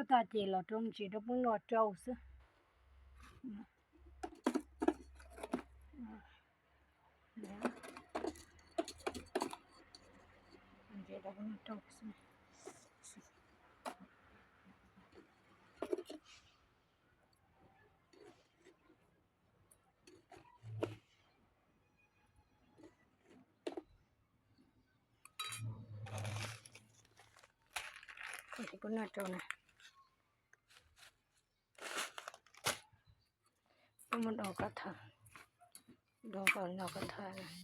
ta chỉ là trong chỉ đó muốn lọt trâu chứ chỉ đó muốn trâu chứ thì cũng là trâu này một đầu cá thả đầu còn đầu cá thả này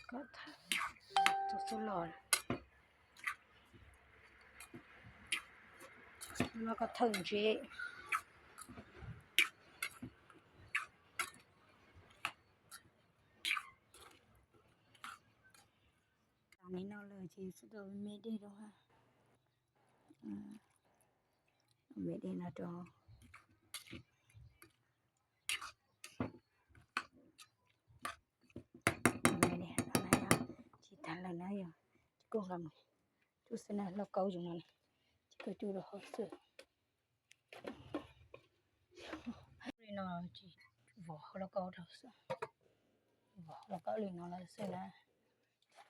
cá thả cho số lò nó có thừng chế này nó lời chỉ rồi mẹ đi đâu ha mẹ đi nào cho mẹ đi nó này chỉ thằng là nó rồi cô làm chú xin là nó câu dùng này chỉ có chú được hết rồi nó chỉ vỏ nó câu được sao vỏ nó câu liền nó là sao là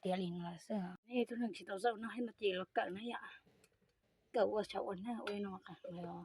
tia liền là sao này tôi đang chỉ tao dâu nó hay mà chỉ là cỡ nó vậy cỡ của cháu nó ơi nó cả rồi